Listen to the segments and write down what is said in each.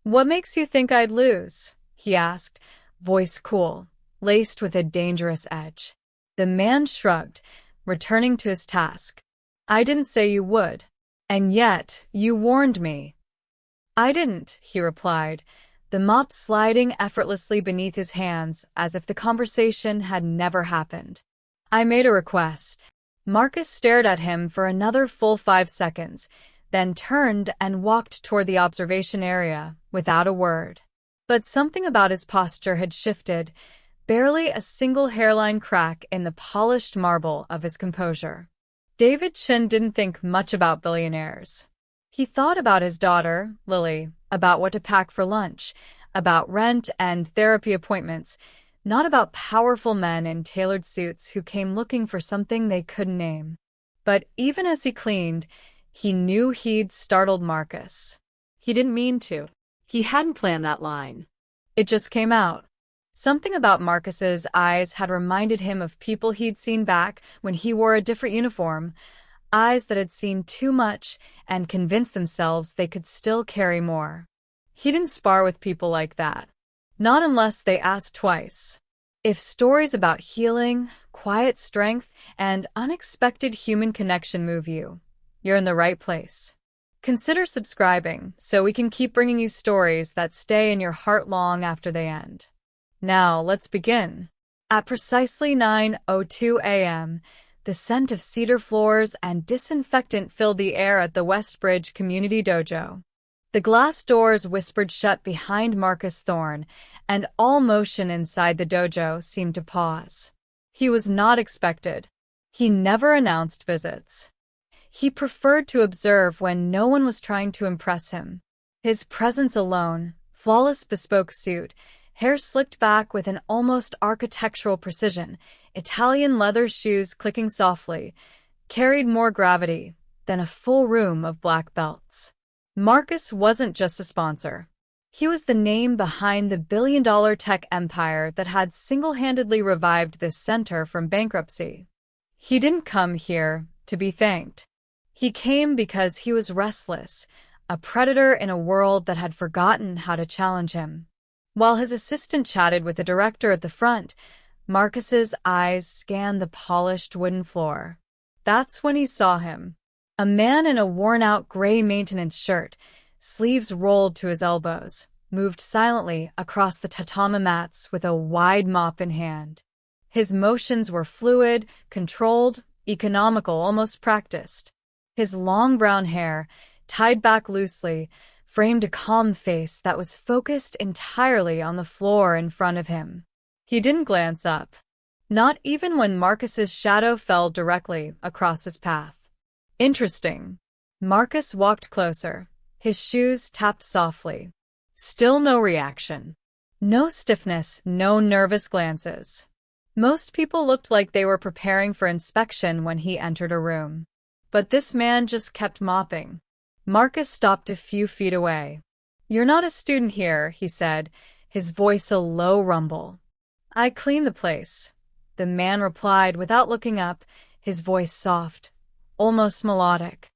"What makes you think I'd lose?" he asked, voice cool, laced with a dangerous edge. The man shrugged, returning to his task. "I didn't say you would. And yet, you warned me." "I didn't," he replied, the mop sliding effortlessly beneath his hands as if the conversation had never happened. "I made a request." Marcus stared at him for another full 5 seconds, then turned and walked toward the observation area without a word. But something about his posture had shifted, barely a single hairline crack in the polished marble of his composure. David Chin didn't think much about billionaires. He thought about his daughter, Lily, about what to pack for lunch, about rent and therapy appointments, not about powerful men in tailored suits who came looking for something they couldn't name. But even as he cleaned, he knew he'd startled Marcus. He didn't mean to. He hadn't planned that line. It just came out. Something about Marcus's eyes had reminded him of people he'd seen back when he wore a different uniform, eyes that had seen too much and convinced themselves they could still carry more. He didn't spar with people like that. Not unless they asked twice. If stories about healing, quiet strength, and unexpected human connection move you, you're in the right place. Consider subscribing so we can keep bringing you stories that stay in your heart long after they end. Now, let's begin. At precisely 9:02 a.m., the scent of cedar floors and disinfectant filled the air at the Westbridge Community Dojo. The glass doors whispered shut behind Marcus Thorne, and all motion inside the dojo seemed to pause. He was not expected. He never announced visits. He preferred to observe when no one was trying to impress him. His presence alone, flawless bespoke suit, hair slicked back with an almost architectural precision, Italian leather shoes clicking softly, carried more gravity than a full room of black belts. Marcus wasn't just a sponsor. He was the name behind the billion-dollar tech empire that had single-handedly revived this center from bankruptcy. He didn't come here to be thanked. He came because he was restless, a predator in a world that had forgotten how to challenge him. While his assistant chatted with the director at the front, Marcus's eyes scanned the polished wooden floor. That's when he saw him. A man in a worn-out gray maintenance shirt, sleeves rolled to his elbows, moved silently across the tatami mats with a wide mop in hand. His motions were fluid, controlled, economical, almost practiced. His long brown hair, tied back loosely, framed a calm face that was focused entirely on the floor in front of him. He didn't glance up, not even when Marcus's shadow fell directly across his path. Interesting. Marcus walked closer. His shoes tapped softly. Still no reaction. No stiffness, no nervous glances. Most people looked like they were preparing for inspection when he entered a room. But this man just kept mopping. Marcus stopped a few feet away. "You're not a student here," he said, his voice a low rumble. "I clean the place," the man replied without looking up, his voice soft, almost melodic.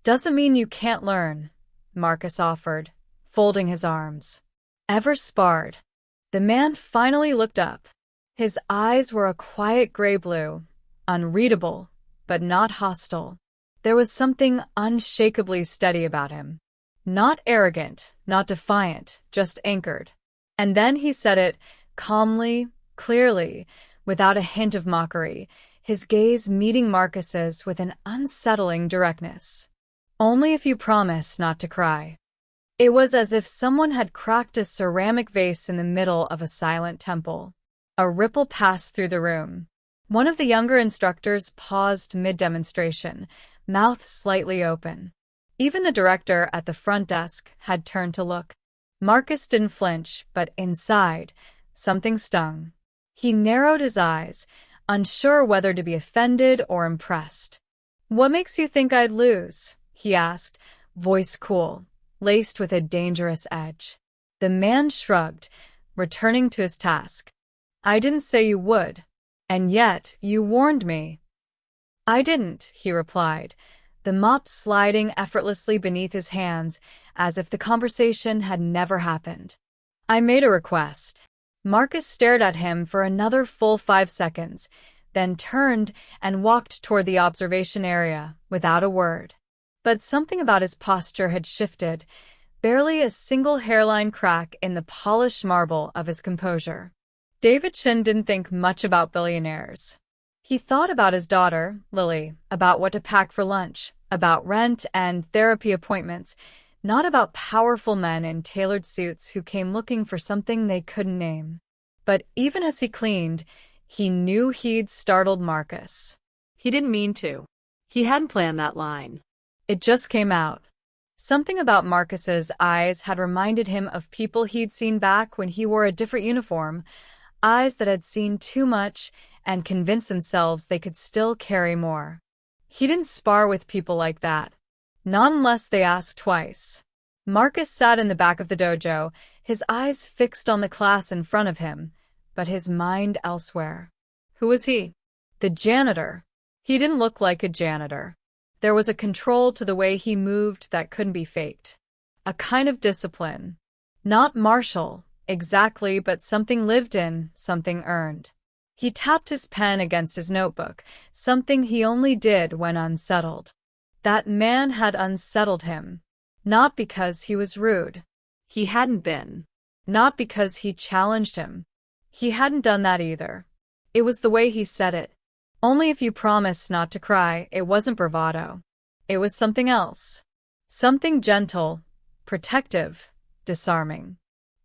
"Doesn't mean you can't learn," Marcus offered, folding his arms. "Ever sparred?" The man finally looked up. His eyes were a quiet gray-blue, unreadable, but not hostile. There was something unshakably steady about him. Not arrogant, not defiant, just anchored. And then he said it, calmly, clearly, without a hint of mockery, his gaze meeting Marcus's with an unsettling directness. "Only if you promise not to cry." It was as if someone had cracked a ceramic vase in the middle of a silent temple. A ripple passed through the room. One of the younger instructors paused mid-demonstration, mouth slightly open. Even the director at the front desk had turned to look. Marcus didn't flinch, but inside, something stung. He narrowed his eyes, unsure whether to be offended or impressed. "What makes you think I'd lose?" he asked, voice cool, laced with a dangerous edge. The man shrugged, returning to his task. "I didn't say you would. And yet, you warned me." "I didn't," he replied, the mop sliding effortlessly beneath his hands as if the conversation had never happened. "I made a request." Marcus stared at him for another full 5 seconds, then turned and walked toward the observation area without a word. But something about his posture had shifted, barely a single hairline crack in the polished marble of his composure. David Chin didn't think much about billionaires. He thought about his daughter, Lily, about what to pack for lunch, about rent and therapy appointments, not about powerful men in tailored suits who came looking for something they couldn't name. But even as he cleaned, he knew he'd startled Marcus. He didn't mean to. He hadn't planned that line. It just came out. Something about Marcus's eyes had reminded him of people he'd seen back when he wore a different uniform, eyes that had seen too much and convinced themselves they could still carry more. He didn't spar with people like that. Not unless they asked twice. Marcus sat in the back of the dojo, his eyes fixed on the class in front of him, but his mind elsewhere. Who was he? The janitor. He didn't look like a janitor. There was a control to the way he moved that couldn't be faked. A kind of discipline. Not martial, exactly, but something lived in, something earned. He tapped his pen against his notebook, something he only did when unsettled. That man had unsettled him. Not because he was rude. He hadn't been. Not because he challenged him. He hadn't done that either. It was the way he said it. Only if you promise not to cry, it wasn't bravado. It was something else. Something gentle, protective, disarming.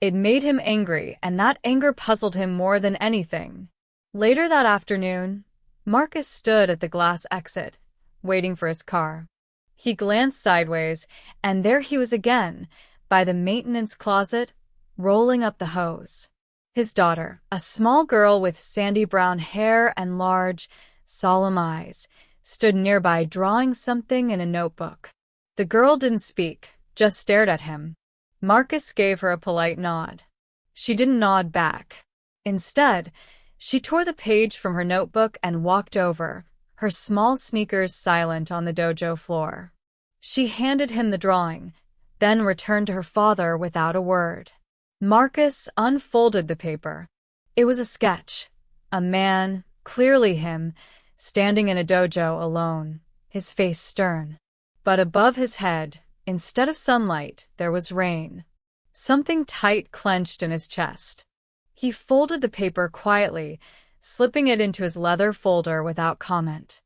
It made him angry, and that anger puzzled him more than anything. Later that afternoon, Marcus stood at the glass exit, waiting for his car. He glanced sideways, and there he was again, by the maintenance closet, rolling up the hose. His daughter, a small girl with sandy brown hair and large, solemn eyes, stood nearby drawing something in a notebook. The girl didn't speak, just stared at him. Marcus gave her a polite nod. She didn't nod back. Instead, she tore the page from her notebook and walked over, her small sneakers silent on the dojo floor. She handed him the drawing, then returned to her father without a word. Marcus unfolded the paper. It was a sketch. A man, clearly him, standing in a dojo alone, his face stern. But above his head, instead of sunlight, there was rain. Something tight clenched in his chest. He folded the paper quietly, slipping it into his leather folder without comment.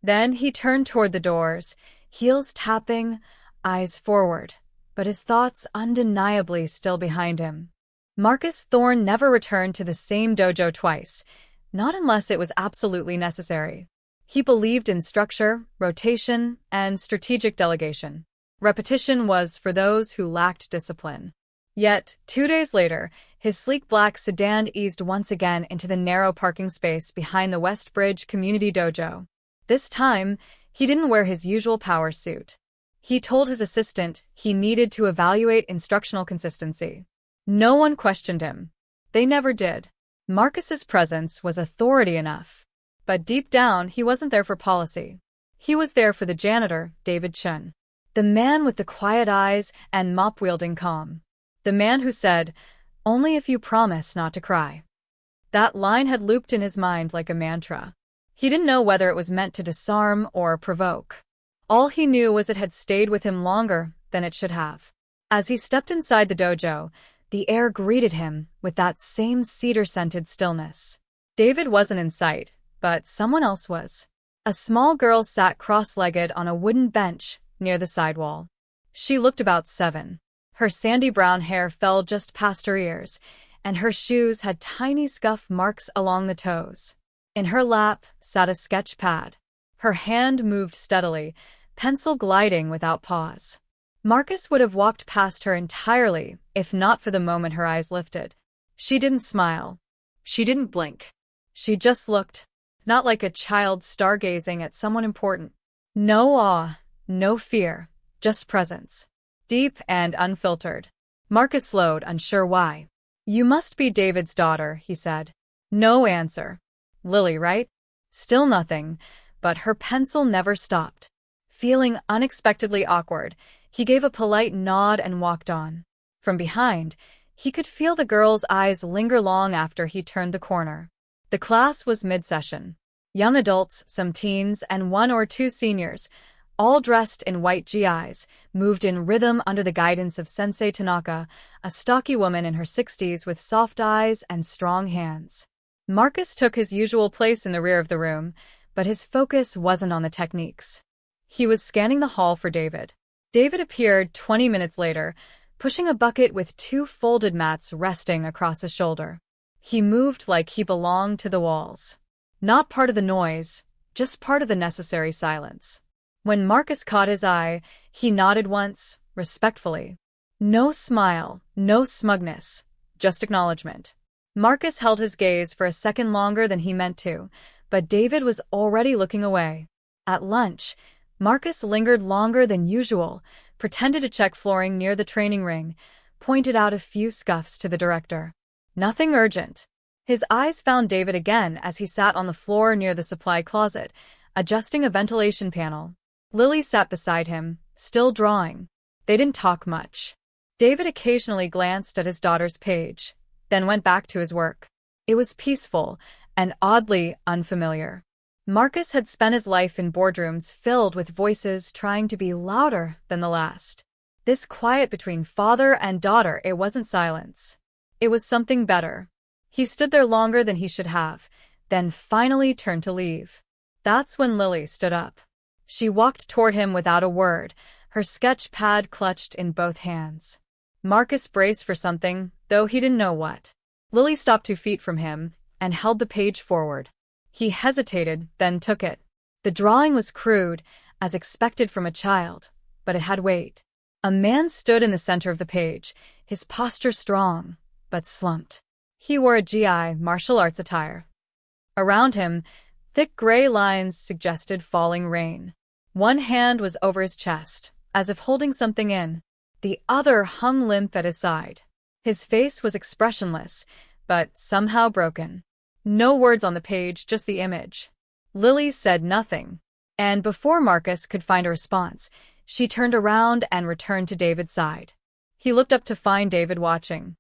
Then he turned toward the doors, heels tapping, eyes forward, but his thoughts undeniably still behind him. Marcus Thorne never returned to the same dojo twice, not unless it was absolutely necessary. He believed in structure, rotation, and strategic delegation. Repetition was for those who lacked discipline. Yet, 2 days later, his sleek black sedan eased once again into the narrow parking space behind the West Bridge Community Dojo. This time, he didn't wear his usual power suit. He told his assistant he needed to evaluate instructional consistency. No one questioned him. They never did. Marcus's presence was authority enough. But deep down, he wasn't there for policy. He was there for the janitor, David Chun. The man with the quiet eyes and mop-wielding calm. The man who said, "Only if you promise not to cry." That line had looped in his mind like a mantra. He didn't know whether it was meant to disarm or provoke. All he knew was it had stayed with him longer than it should have. As he stepped inside the dojo, the air greeted him with that same cedar-scented stillness. David wasn't in sight, but someone else was. A small girl sat cross-legged on a wooden bench near the sidewall. She looked about 7. Her sandy brown hair fell just past her ears, and her shoes had tiny scuff marks along the toes. In her lap sat a sketch pad. Her hand moved steadily, pencil gliding without pause. Marcus would have walked past her entirely if not for the moment her eyes lifted. She didn't smile. She didn't blink. She just looked, not like a child stargazing at someone important. No awe, no fear, just presence. Deep and unfiltered. Marcus slowed, unsure why. "You must be David's daughter," he said. No answer. "Lily, right?" Still nothing, but her pencil never stopped. Feeling unexpectedly awkward, he gave a polite nod and walked on. From behind, he could feel the girl's eyes linger long after he turned the corner. The class was mid-session. Young adults, some teens, and one or two seniors, all dressed in white GIs, moved in rhythm under the guidance of Sensei Tanaka, a stocky woman in her 60s with soft eyes and strong hands. Marcus took his usual place in the rear of the room, but his focus wasn't on the techniques. He was scanning the hall for David. David appeared 20 minutes later, pushing a bucket with 2 folded mats resting across his shoulder. He moved like he belonged to the walls. Not part of the noise, just part of the necessary silence. When Marcus caught his eye, he nodded once, respectfully. No smile, no smugness, just acknowledgement. Marcus held his gaze for a second longer than he meant to, but David was already looking away. At lunch, Marcus lingered longer than usual, pretended to check flooring near the training ring, pointed out a few scuffs to the director. Nothing urgent. His eyes found David again as he sat on the floor near the supply closet, adjusting a ventilation panel. Lily sat beside him, still drawing. They didn't talk much. David occasionally glanced at his daughter's page, then went back to his work. It was peaceful and oddly unfamiliar. Marcus had spent his life in boardrooms filled with voices trying to be louder than the last. This quiet between father and daughter, it wasn't silence. It was something better. He stood there longer than he should have, then finally turned to leave. That's when Lily stood up. She walked toward him without a word, her sketch pad clutched in both hands. Marcus braced for something, though he didn't know what. Lily stopped 2 feet from him and held the page forward. He hesitated, then took it. The drawing was crude, as expected from a child, but it had weight. A man stood in the center of the page, his posture strong, but slumped. He wore a GI martial arts attire. Around him, thick gray lines suggested falling rain. One hand was over his chest, as if holding something in. The other hung limp at his side. His face was expressionless, but somehow broken. No words on the page, just the image. Lily said nothing, and before Marcus could find a response, she turned around and returned to David's side. He looked up to find David watching.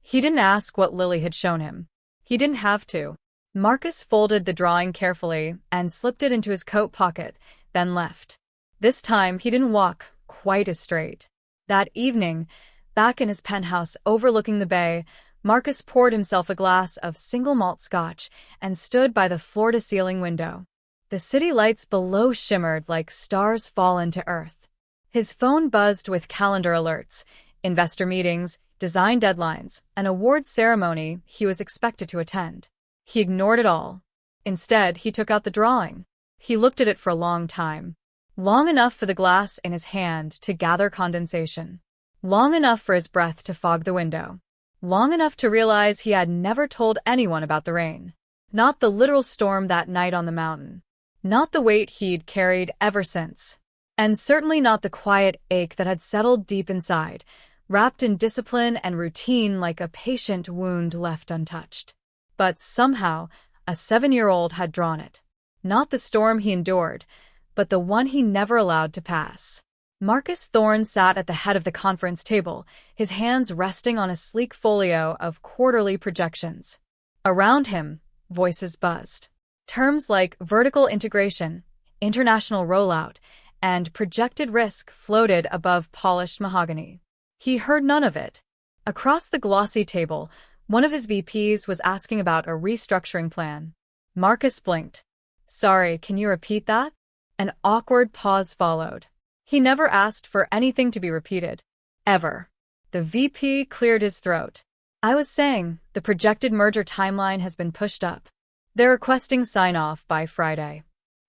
He didn't ask what Lily had shown him. He didn't have to. Marcus folded the drawing carefully and slipped it into his coat pocket, then left. This time, he didn't walk quite as straight. That evening, back in his penthouse overlooking the bay, Marcus poured himself a glass of single malt scotch and stood by the floor-to-ceiling window. The city lights below shimmered like stars fallen to earth. His phone buzzed with calendar alerts, investor meetings, design deadlines, an awards ceremony he was expected to attend. He ignored it all. Instead, he took out the drawing. He looked at it for a long time. Long enough for the glass in his hand to gather condensation. Long enough for his breath to fog the window. Long enough to realize he had never told anyone about the rain. Not the literal storm that night on the mountain. Not the weight he'd carried ever since. And certainly not the quiet ache that had settled deep inside, wrapped in discipline and routine like a patient wound left untouched. But somehow, a 7-year-old had drawn it. Not the storm he endured, but the one he never allowed to pass. Marcus Thorne sat at the head of the conference table, his hands resting on a sleek folio of quarterly projections. Around him, voices buzzed. Terms like vertical integration, international rollout, and projected risk floated above polished mahogany. He heard none of it. Across the glossy table, one of his VPs was asking about a restructuring plan. Marcus blinked. Sorry, can you repeat that? An awkward pause followed. He never asked for anything to be repeated. Ever. The VP cleared his throat. I was saying, the projected merger timeline has been pushed up. They're requesting sign-off by Friday.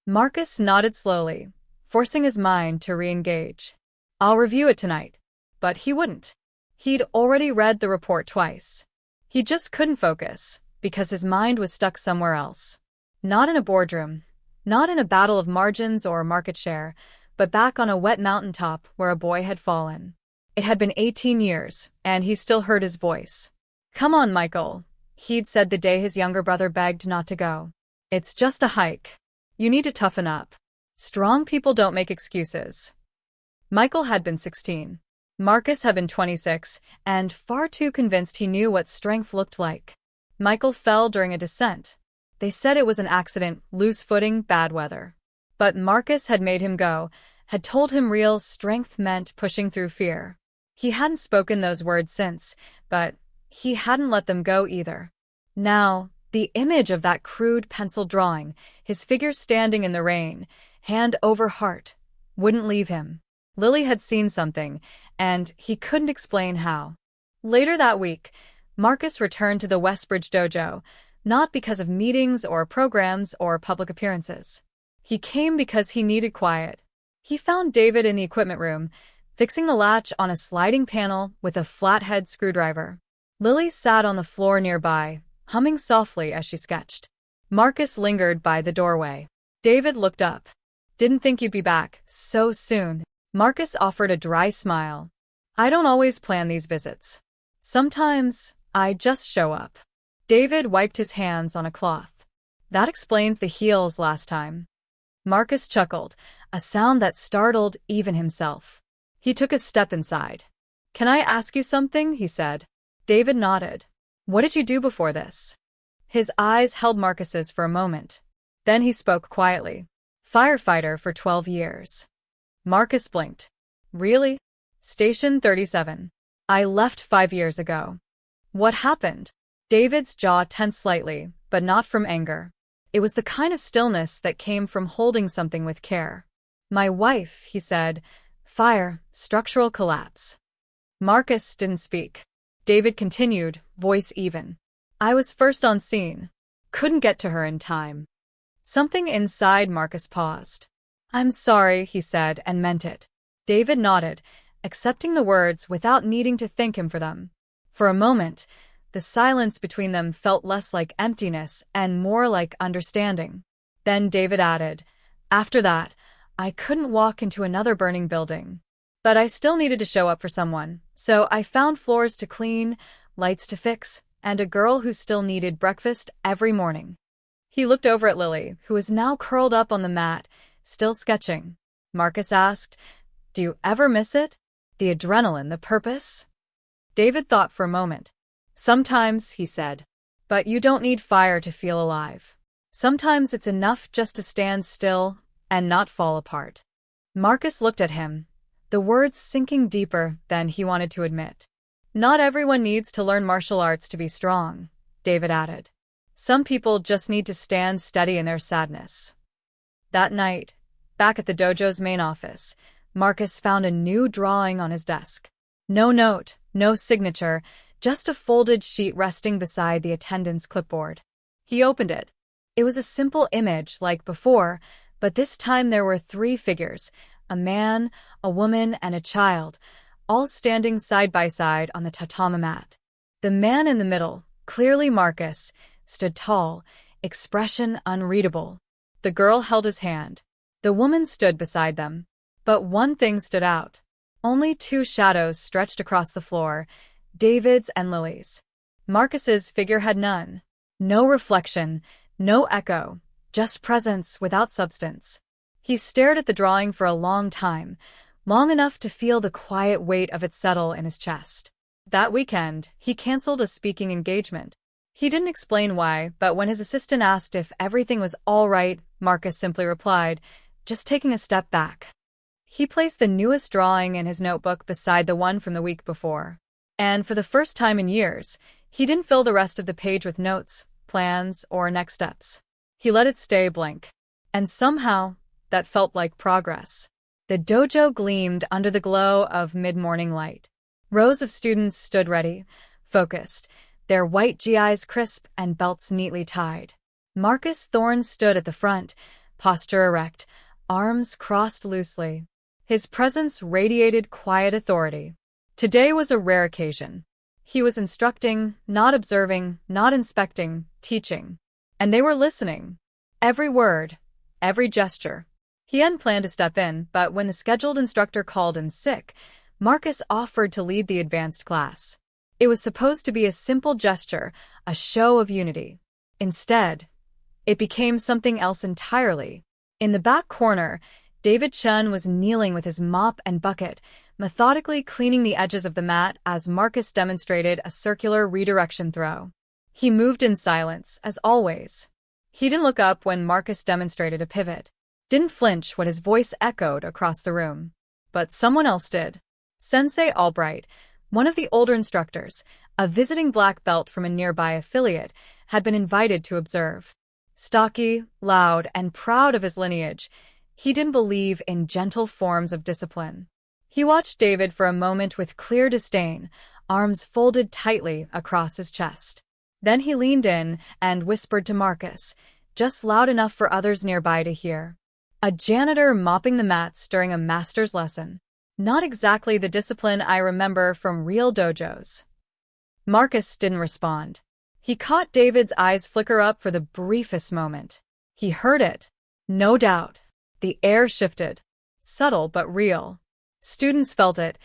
Marcus nodded slowly, forcing his mind to re-engage. I'll review it tonight. But he wouldn't. He'd already read the report twice. He just couldn't focus, because his mind was stuck somewhere else. Not in a boardroom, not in a battle of margins or market share, but back on a wet mountaintop where a boy had fallen. It had been 18 years, and he still heard his voice. Come on, Michael, he'd said the day his younger brother begged not to go. It's just a hike. You need to toughen up. Strong people don't make excuses. Michael had been 16. Marcus had been 26, and far too convinced he knew what strength looked like. Michael fell during a descent. They said it was an accident, loose footing, bad weather. But Marcus had made him go, had told him real strength meant pushing through fear. He hadn't spoken those words since, but he hadn't let them go either. Now, the image of that crude pencil drawing, his figure standing in the rain, hand over heart, wouldn't leave him. Lily had seen something, and he couldn't explain how. Later that week, Marcus returned to the Westbridge dojo, not because of meetings or programs or public appearances. He came because he needed quiet. He found David in the equipment room, fixing the latch on a sliding panel with a flathead screwdriver. Lily sat on the floor nearby, humming softly as she sketched. Marcus lingered by the doorway. David looked up. "Didn't think you'd be back so soon." Marcus offered a dry smile. "I don't always plan these visits. Sometimes, I just show up." David wiped his hands on a cloth. "That explains the heels last time." Marcus chuckled, a sound that startled even himself. He took a step inside. "Can I ask you something?" he said. David nodded. "What did you do before this?" His eyes held Marcus's for a moment. Then he spoke quietly. "Firefighter for 12 years. Marcus blinked. "Really?" "Station 37. I left 5 years ago." "What happened?" David's jaw tensed slightly, but not from anger. It was the kind of stillness that came from holding something with care. "My wife," he said. "Fire, structural collapse." Marcus didn't speak. David continued, voice even. "I was first on scene. Couldn't get to her in time." Something inside Marcus paused. "I'm sorry," he said, and meant it. David nodded, accepting the words without needing to thank him for them. For a moment, the silence between them felt less like emptiness and more like understanding. Then David added, "After that, I couldn't walk into another burning building. But I still needed to show up for someone, so I found floors to clean, lights to fix, and a girl who still needed breakfast every morning." He looked over at Lily, who was now curled up on the mat, still sketching. Marcus asked, "Do you ever miss it? The adrenaline, the purpose?" David thought for a moment. "Sometimes," he said. "But you don't need fire to feel alive. Sometimes it's enough just to stand still and not fall apart." Marcus looked at him, the words sinking deeper than he wanted to admit. "Not everyone needs to learn martial arts to be strong," David added. "Some people just need to stand steady in their sadness." That night, back at the dojo's main office, Marcus found a new drawing on his desk. No note, no signature, just a folded sheet resting beside the attendant's clipboard. He opened it. It was a simple image like before, but this time there were 3 figures, a man, a woman, and a child, all standing side by side on the tatami mat. The man in the middle, clearly Marcus, stood tall, expression unreadable. The girl held his hand. The woman stood beside them. But one thing stood out. Only 2 shadows stretched across the floor, David's and Lily's. Marcus's figure had none. No reflection, no echo, just presence without substance. He stared at the drawing for a long time, long enough to feel the quiet weight of it settle in his chest. That weekend, he canceled a speaking engagement. He didn't explain why, but when his assistant asked if everything was all right, Marcus simply replied, "Just taking a step back." He placed the newest drawing in his notebook beside the one from the week before. And for the first time in years, he didn't fill the rest of the page with notes, plans, or next steps. He let it stay blank. And somehow, that felt like progress. The dojo gleamed under the glow of mid-morning light. Rows of students stood ready, focused, their white GIs crisp and belts neatly tied. Marcus Thorne stood at the front, posture erect, arms crossed loosely. His presence radiated quiet authority. Today was a rare occasion. He was instructing, not observing, not inspecting, teaching. And they were listening. Every word, every gesture. He hadn't planned to step in, but when the scheduled instructor called in sick, Marcus offered to lead the advanced class. It was supposed to be a simple gesture, a show of unity. Instead, it became something else entirely. In the back corner, David Chun was kneeling with his mop and bucket, methodically cleaning the edges of the mat as Marcus demonstrated a circular redirection throw. He moved in silence, as always. He didn't look up when Marcus demonstrated a pivot, didn't flinch when his voice echoed across the room. But someone else did. Sensei Albright, one of the older instructors, a visiting black belt from a nearby affiliate, had been invited to observe. Stocky, loud, and proud of his lineage, he didn't believe in gentle forms of discipline. He watched David for a moment with clear disdain, arms folded tightly across his chest. Then he leaned in and whispered to Marcus, just loud enough for others nearby to hear. A janitor mopping the mats during a master's lesson. Not exactly the discipline I remember from real dojos. Marcus didn't respond. He caught David's eyes flicker up for the briefest moment. He heard it. No doubt. The air shifted. Subtle but real. Students felt it,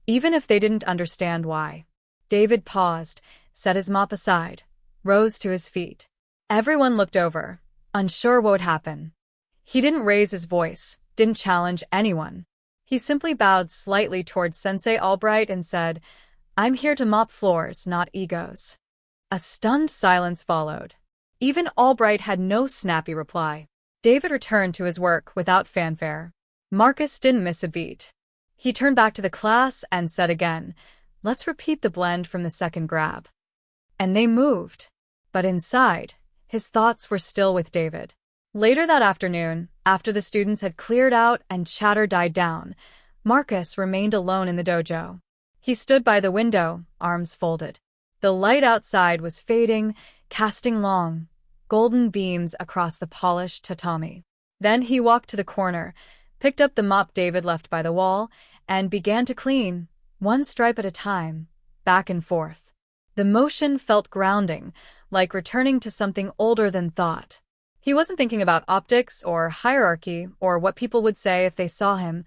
even if they didn't understand why. David paused, set his mop aside, rose to his feet. Everyone looked over, unsure what would happen. He didn't raise his voice, didn't challenge anyone. He simply bowed slightly towards Sensei Albright and said, "I'm here to mop floors, not egos." A stunned silence followed. Even Albright had no snappy reply. David returned to his work without fanfare. Marcus didn't miss a beat. He turned back to the class and said again, "Let's repeat the blend from the second grab." And they moved. But inside, his thoughts were still with David. Later that afternoon, after the students had cleared out and chatter died down, Marcus remained alone in the dojo. He stood by the window, arms folded. The light outside was fading, casting long, golden beams across the polished tatami. Then he walked to the corner, picked up the mop David left by the wall, and began to clean, one stripe at a time, back and forth. The motion felt grounding, like returning to something older than thought. He wasn't thinking about optics or hierarchy or what people would say if they saw him,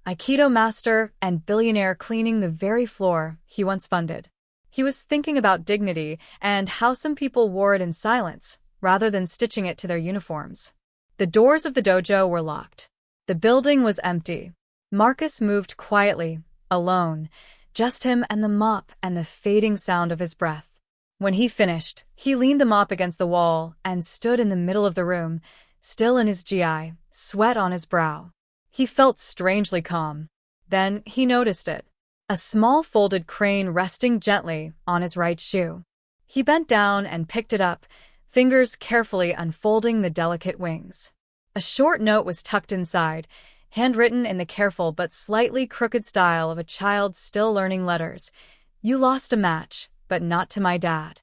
Aikido master and billionaire cleaning the very floor he once funded. He was thinking about dignity and how some people wore it in silence, rather than stitching it to their uniforms. The doors of the dojo were locked. The building was empty. Marcus moved quietly, alone, just him and the mop and the fading sound of his breath. When he finished, he leaned the mop against the wall and stood in the middle of the room, still in his gi, sweat on his brow. He felt strangely calm. Then he noticed it. A small folded crane resting gently on his right shoe. He bent down and picked it up, fingers carefully unfolding the delicate wings. A short note was tucked inside, handwritten in the careful but slightly crooked style of a child still learning letters. "You lost a match, but not to my dad."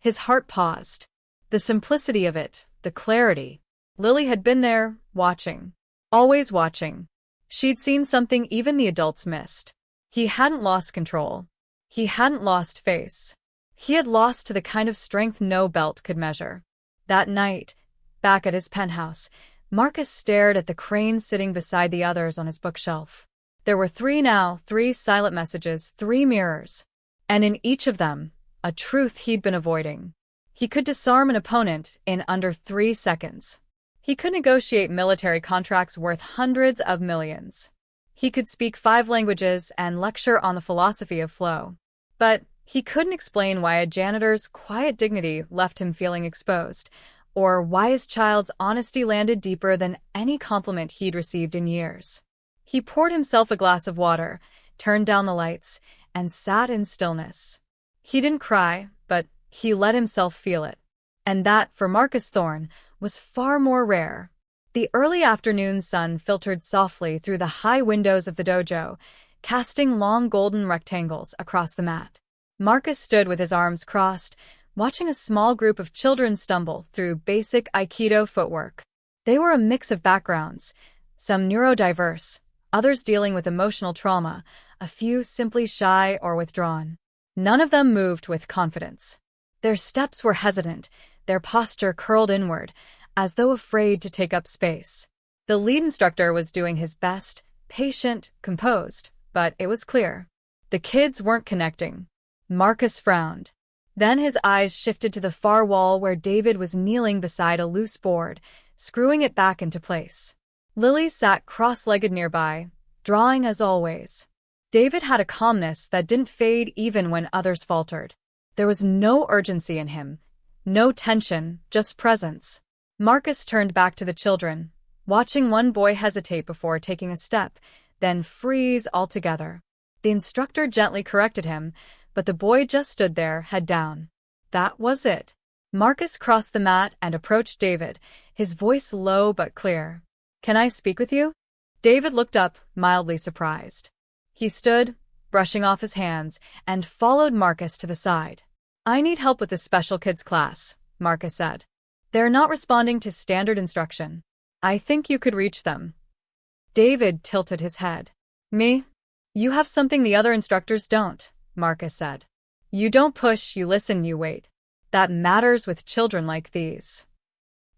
His heart paused. The simplicity of it, the clarity. Lily had been there, watching. Always watching. She'd seen something even the adults missed. He hadn't lost control. He hadn't lost face. He had lost to the kind of strength no belt could measure. That night, back at his penthouse, Marcus stared at the crane sitting beside the others on his bookshelf. There were three now, 3 silent messages, 3 mirrors. And in each of them, a truth he'd been avoiding. He could disarm an opponent in under 3 seconds. He could negotiate military contracts worth hundreds of millions. He could speak 5 languages and lecture on the philosophy of flow. But he couldn't explain why a janitor's quiet dignity left him feeling exposed, or why his child's honesty landed deeper than any compliment he'd received in years. He poured himself a glass of water, turned down the lights, and sat in stillness. He didn't cry, but he let himself feel it. And that, for Marcus Thorne, was far more rare. The early afternoon sun filtered softly through the high windows of the dojo, casting long golden rectangles across the mat. Marcus stood with his arms crossed, watching a small group of children stumble through basic Aikido footwork. They were a mix of backgrounds, some neurodiverse, others dealing with emotional trauma, a few simply shy or withdrawn. None of them moved with confidence. Their steps were hesitant, their posture curled inward, as though afraid to take up space. The lead instructor was doing his best, patient, composed, but it was clear. The kids weren't connecting. Marcus frowned. Then his eyes shifted to the far wall where David was kneeling beside a loose board, screwing it back into place. Lily sat cross-legged nearby, drawing as always. David had a calmness that didn't fade even when others faltered. There was no urgency in him, no tension, just presence. Marcus turned back to the children, watching one boy hesitate before taking a step, then freeze altogether. The instructor gently corrected him, but the boy just stood there, head down. That was it. Marcus crossed the mat and approached David, his voice low but clear. "Can I speak with you?" David looked up, mildly surprised. He stood, brushing off his hands, and followed Marcus to the side. "I need help with the special kids class," Marcus said. "They're not responding to standard instruction. I think you could reach them." David tilted his head. "Me? You have something the other instructors don't," Marcus said. "You don't push, you listen, you wait. That matters with children like these."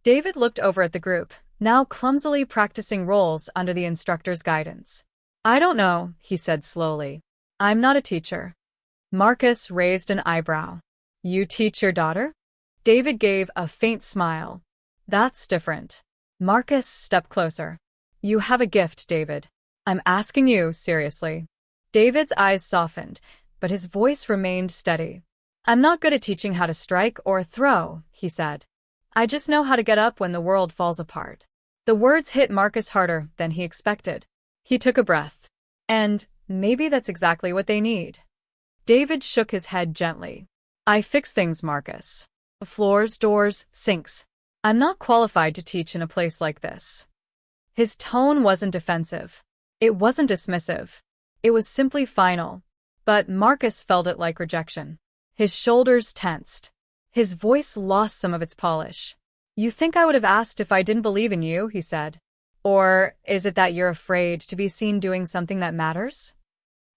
David looked over at the group, now clumsily practicing roles under the instructor's guidance. "I don't know," he said slowly. "I'm not a teacher." Marcus raised an eyebrow. "You teach your daughter?" David gave a faint smile. "That's different." Marcus stepped closer. "You have a gift, David. I'm asking you seriously." David's eyes softened, but his voice remained steady. "I'm not good at teaching how to strike or throw," he said. "I just know how to get up when the world falls apart." The words hit Marcus harder than he expected. He took a breath. "And maybe that's exactly what they need." David shook his head gently. "I fix things, Marcus. Floors, doors, sinks. I'm not qualified to teach in a place like this." His tone wasn't defensive. It wasn't dismissive. It was simply final. But Marcus felt it like rejection. His shoulders tensed. His voice lost some of its polish. "You think I would have asked if I didn't believe in you," he said. "Or is it that you're afraid to be seen doing something that matters?"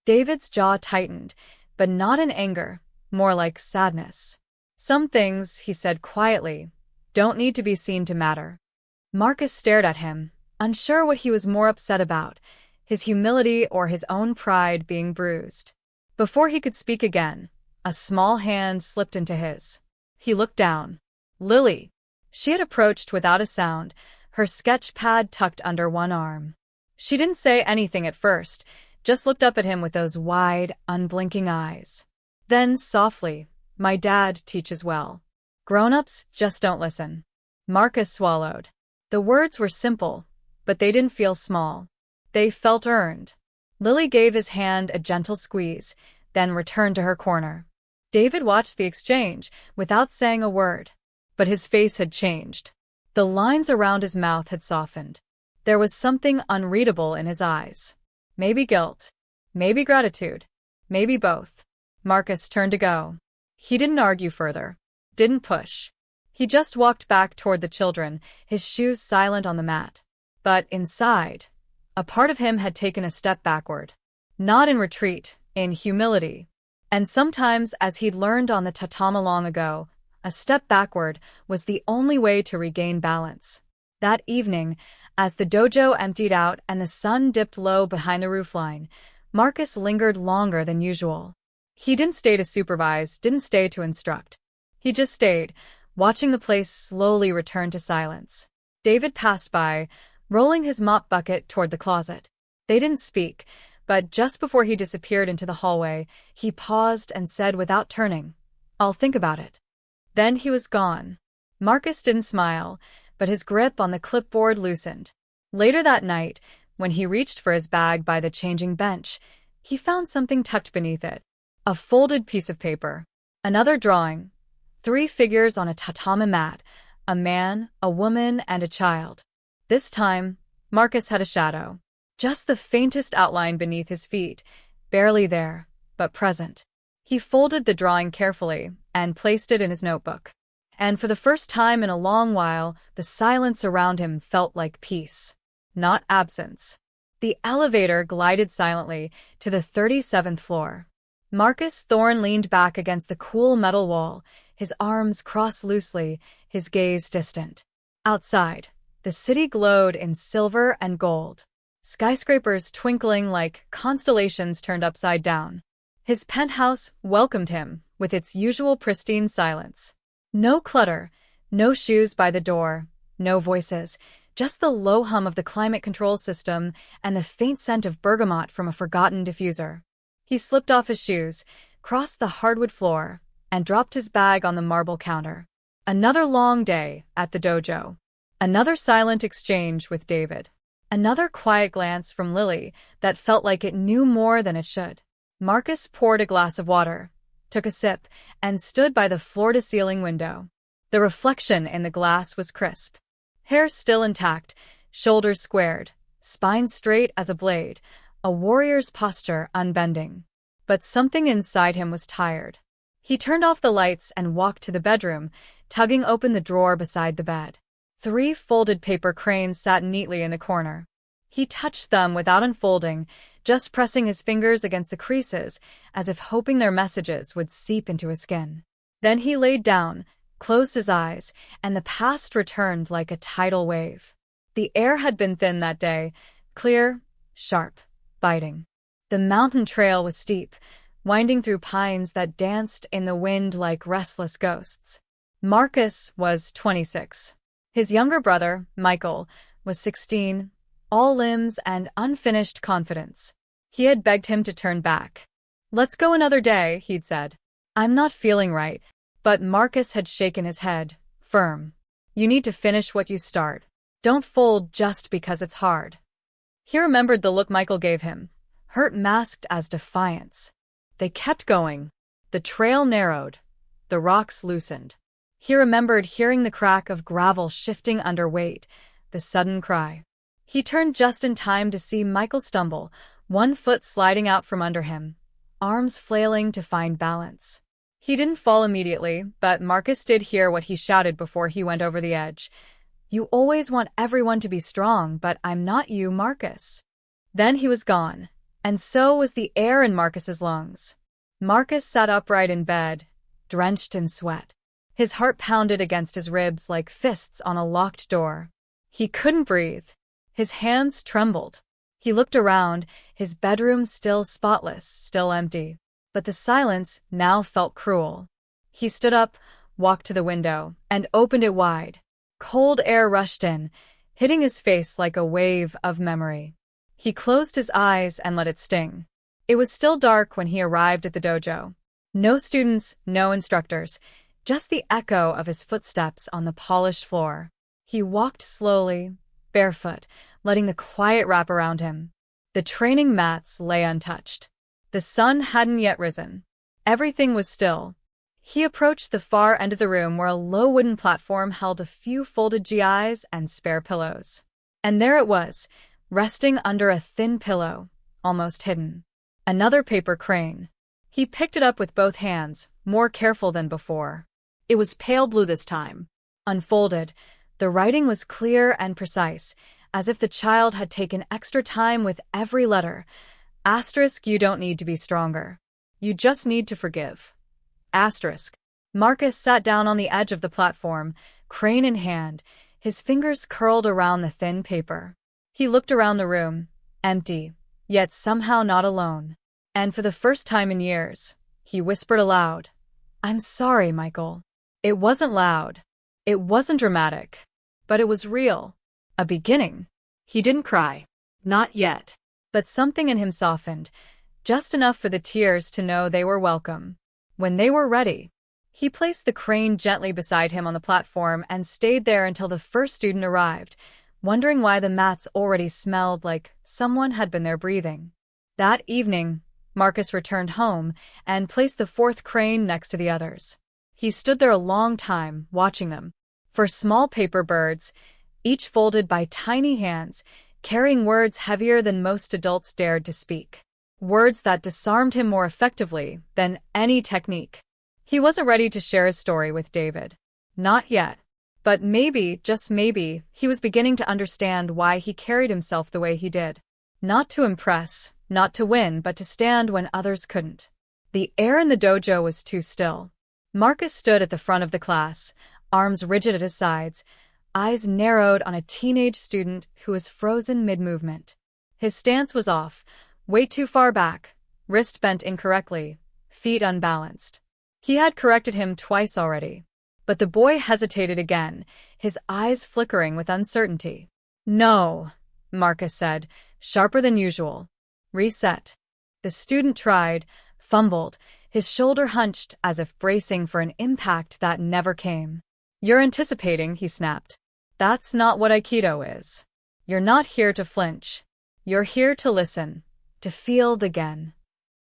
David's jaw tightened, but not in anger, more like sadness. "Some things," he said quietly, "don't need to be seen to matter." Marcus stared at him, unsure what he was more upset about, his humility or his own pride being bruised. Before he could speak again, a small hand slipped into his. He looked down. Lily. She had approached without a sound, her sketch pad tucked under one arm. She didn't say anything at first, just looked up at him with those wide, unblinking eyes. Then, softly, "My dad teaches well. Grown-ups just don't listen." Marcus swallowed. The words were simple, but they didn't feel small. They felt earned. Lily gave his hand a gentle squeeze, then returned to her corner. David watched the exchange, without saying a word. But his face had changed. The lines around his mouth had softened. There was something unreadable in his eyes. Maybe guilt. Maybe gratitude. Maybe both. Marcus turned to go. He didn't argue further. Didn't push. He just walked back toward the children, his shoes silent on the mat. But inside, a part of him had taken a step backward. Not in retreat, in humility. And sometimes, as he'd learned on the tatama long ago, a step backward was the only way to regain balance. That evening, as the dojo emptied out and the sun dipped low behind the roofline, Marcus lingered longer than usual. He didn't stay to supervise, didn't stay to instruct. He just stayed, watching the place slowly return to silence. David passed by, rolling his mop bucket toward the closet. They didn't speak, but just before he disappeared into the hallway, he paused and said without turning, "I'll think about it." Then he was gone. Marcus didn't smile, but his grip on the clipboard loosened. Later that night, when he reached for his bag by the changing bench, he found something tucked beneath it. A folded piece of paper. Another drawing. 3 figures on a tatami mat. A man, a woman, and a child. This time, Marcus had a shadow. Just the faintest outline beneath his feet, barely there, but present. He folded the drawing carefully and placed it in his notebook. And for the first time in a long while, the silence around him felt like peace, not absence. The elevator glided silently to the 37th floor. Marcus Thorne leaned back against the cool metal wall, his arms crossed loosely, his gaze distant. Outside, the city glowed in silver and gold, skyscrapers twinkling like constellations turned upside down. His penthouse welcomed him with its usual pristine silence. No clutter, no shoes by the door, no voices, just the low hum of the climate control system and the faint scent of bergamot from a forgotten diffuser. He slipped off his shoes, crossed the hardwood floor, and dropped his bag on the marble counter. Another long day at the dojo. Another silent exchange with David. Another quiet glance from Lily that felt like it knew more than it should. Marcus poured a glass of water, took a sip, and stood by the floor-to-ceiling window. The reflection in the glass was crisp. Hair still intact, shoulders squared, spine straight as a blade, a warrior's posture unbending. But something inside him was tired. He turned off the lights and walked to the bedroom, tugging open the drawer beside the bed. 3 folded paper cranes sat neatly in the corner. He touched them without unfolding, just pressing his fingers against the creases, as if hoping their messages would seep into his skin. Then he laid down, closed his eyes, and the past returned like a tidal wave. The air had been thin that day, clear, sharp, biting. The mountain trail was steep, winding through pines that danced in the wind like restless ghosts. Marcus was 26. His younger brother, Michael, was 16, all limbs and unfinished confidence. He had begged him to turn back. "Let's go another day," he'd said. "I'm not feeling right." But Marcus had shaken his head, firm. "You need to finish what you start. Don't fold just because it's hard." He remembered the look Michael gave him, hurt masked as defiance. They kept going. The trail narrowed. The rocks loosened. He remembered hearing the crack of gravel shifting under weight, the sudden cry. He turned just in time to see Michael stumble, one foot sliding out from under him, arms flailing to find balance. He didn't fall immediately, but Marcus did hear what he shouted before he went over the edge. "You always want everyone to be strong, but I'm not you, Marcus." Then he was gone, and so was the air in Marcus's lungs. Marcus sat upright in bed, drenched in sweat. His heart pounded against his ribs like fists on a locked door. He couldn't breathe. His hands trembled. He looked around, his bedroom still spotless, still empty. But the silence now felt cruel. He stood up, walked to the window, and opened it wide. Cold air rushed in, hitting his face like a wave of memory. He closed his eyes and let it sting. It was still dark when he arrived at the dojo. No students, no instructors, just the echo of his footsteps on the polished floor. He walked slowly, barefoot, letting the quiet wrap around him. The training mats lay untouched. The sun hadn't yet risen. Everything was still. He approached the far end of the room where a low wooden platform held a few folded GIs and spare pillows. And there it was, resting under a thin pillow, almost hidden. Another paper crane. He picked it up with both hands, more careful than before. It was pale blue this time. Unfolded, the writing was clear and precise, as if the child had taken extra time with every letter. Asterisk, you don't need to be stronger. You just need to forgive. Asterisk. Marcus sat down on the edge of the platform, crane in hand, his fingers curled around the thin paper. He looked around the room, empty, yet somehow not alone. And for the first time in years, he whispered aloud, "I'm sorry, Michael." It wasn't loud. It wasn't dramatic. But it was real. A beginning. He didn't cry. Not yet. But something in him softened, just enough for the tears to know they were welcome. When they were ready, he placed the crane gently beside him on the platform and stayed there until the first student arrived, wondering why the mats already smelled like someone had been there breathing. That evening, Marcus returned home and placed the 4th crane next to the others. He stood there a long time, watching them. For small paper birds, each folded by tiny hands, carrying words heavier than most adults dared to speak. Words that disarmed him more effectively than any technique. He wasn't ready to share his story with David. Not yet. But maybe, just maybe, he was beginning to understand why he carried himself the way he did. Not to impress, not to win, but to stand when others couldn't. The air in the dojo was too still. Marcus stood at the front of the class, arms rigid at his sides, eyes narrowed on a teenage student who was frozen mid-movement. His stance was off, weight too far back, wrist bent incorrectly, feet unbalanced. He had corrected him twice already. But the boy hesitated again, his eyes flickering with uncertainty. No, Marcus said, sharper than usual. Reset. The student tried, fumbled, his shoulder hunched as if bracing for an impact that never came. You're anticipating, he snapped. That's not what Aikido is. You're not here to flinch. You're here to listen, to feel again.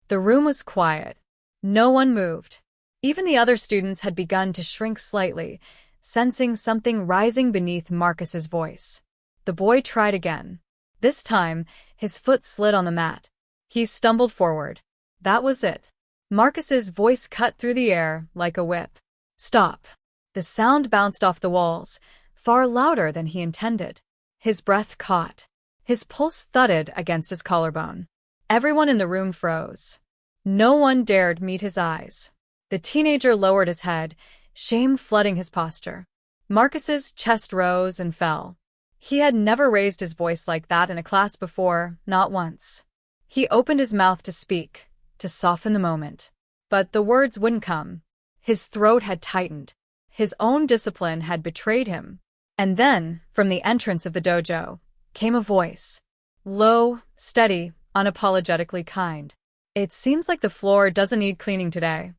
The room was quiet. No one moved. Even the other students had begun to shrink slightly, sensing something rising beneath Marcus's voice. The boy tried again. This time, his foot slid on the mat. He stumbled forward. That was it. Marcus's voice cut through the air like a whip. Stop. The sound bounced off the walls, far louder than he intended. His breath caught. His pulse thudded against his collarbone. Everyone in the room froze. No one dared meet his eyes. The teenager lowered his head, shame flooding his posture. Marcus's chest rose and fell. He had never raised his voice like that in a class before, not once. He opened his mouth to speak, to soften the moment. But the words wouldn't come. His throat had tightened. His own discipline had betrayed him. And then, from the entrance of the dojo, came a voice. Low, steady, unapologetically kind. It seems like the floor doesn't need cleaning today.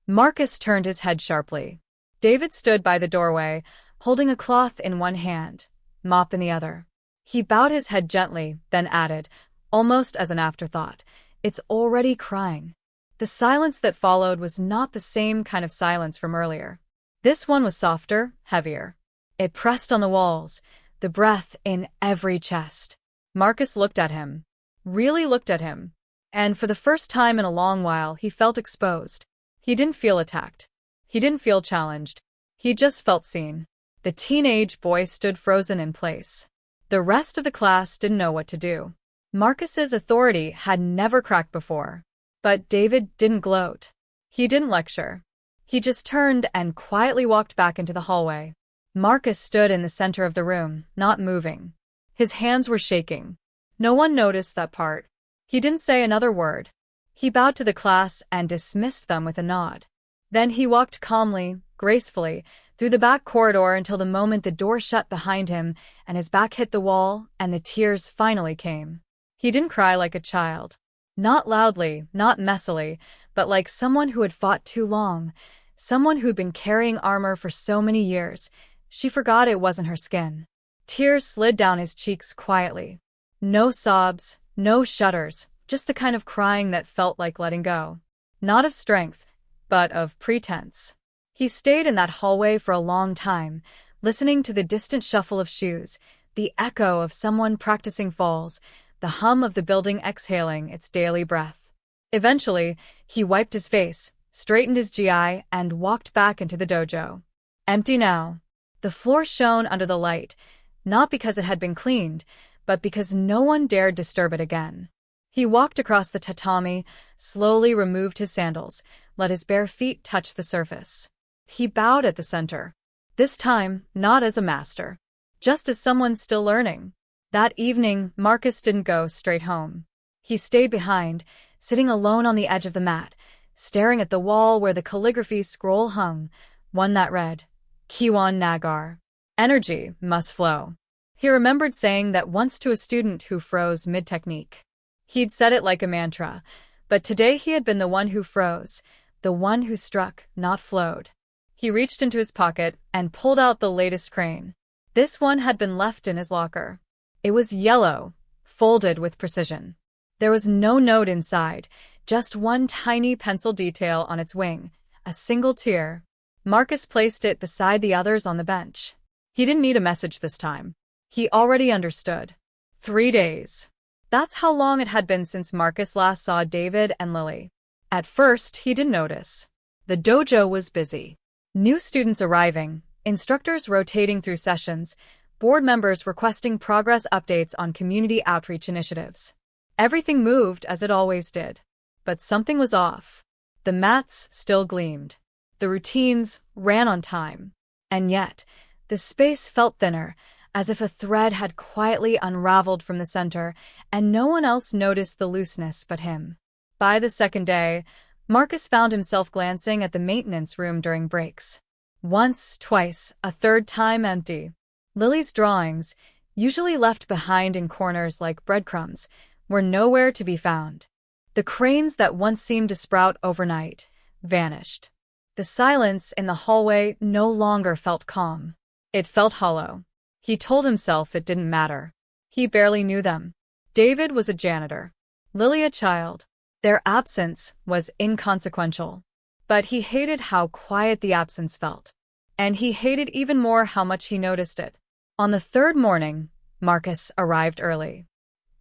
Marcus turned his head sharply. David stood by the doorway, holding a cloth in one hand, mop in the other. He bowed his head gently, then added, almost as an afterthought, it's already crying. The silence that followed was not the same kind of silence from earlier. This one was softer, heavier. It pressed on the walls, the breath in every chest. Marcus looked at him. Really looked at him. And for the first time in a long while, he felt exposed. He didn't feel attacked. He didn't feel challenged. He just felt seen. The teenage boy stood frozen in place. The rest of the class didn't know what to do. Marcus's authority had never cracked before. But David didn't gloat. He didn't lecture. He just turned and quietly walked back into the hallway. Marcus stood in the center of the room, not moving. His hands were shaking. No one noticed that part. He didn't say another word. He bowed to the class and dismissed them with a nod. Then he walked calmly, gracefully, through the back corridor until the moment the door shut behind him and his back hit the wall and the tears finally came. He didn't cry like a child. Not loudly, not messily, but like someone who had fought too long, someone who'd been carrying armor for so many years. She forgot it wasn't her skin. Tears slid down his cheeks quietly. No sobs, no shudders, just the kind of crying that felt like letting go. Not of strength, but of pretense. He stayed in that hallway for a long time, listening to the distant shuffle of shoes, the echo of someone practicing falls, the hum of the building exhaling its daily breath. Eventually, he wiped his face, straightened his GI, and walked back into the dojo. Empty now. The floor shone under the light, not because it had been cleaned, but because no one dared disturb it again. He walked across the tatami, slowly removed his sandals, let his bare feet touch the surface. He bowed at the center. This time, not as a master, just as someone still learning. That evening, Marcus didn't go straight home. He stayed behind, sitting alone on the edge of the mat, staring at the wall where the calligraphy scroll hung, one that read, Kiwan Nagar. Energy must flow. He remembered saying that once to a student who froze mid-technique. He'd said it like a mantra, but today he had been the one who froze, the one who struck, not flowed. He reached into his pocket and pulled out the latest crane. This one had been left in his locker. It was yellow, folded with precision. There was no note inside, just one tiny pencil detail on its wing, a single tear. Marcus placed it beside the others on the bench. He didn't need a message this time. He already understood. 3 days. That's how long it had been since Marcus last saw David and Lily. At first, he didn't notice. The dojo was busy. New students arriving, instructors rotating through sessions, board members requesting progress updates on community outreach initiatives. Everything moved as it always did. But something was off. The mats still gleamed. The routines ran on time. And yet, the space felt thinner, as if a thread had quietly unraveled from the center, and no one else noticed the looseness but him. By the second day, Marcus found himself glancing at the maintenance room during breaks. Once, twice, a third time empty. Lily's drawings, usually left behind in corners like breadcrumbs, were nowhere to be found. The cranes that once seemed to sprout overnight vanished. The silence in the hallway no longer felt calm. It felt hollow. He told himself it didn't matter. He barely knew them. David was a janitor. Lily a child. Their absence was inconsequential. But he hated how quiet the absence felt. And he hated even more how much he noticed it. On the third morning, Marcus arrived early.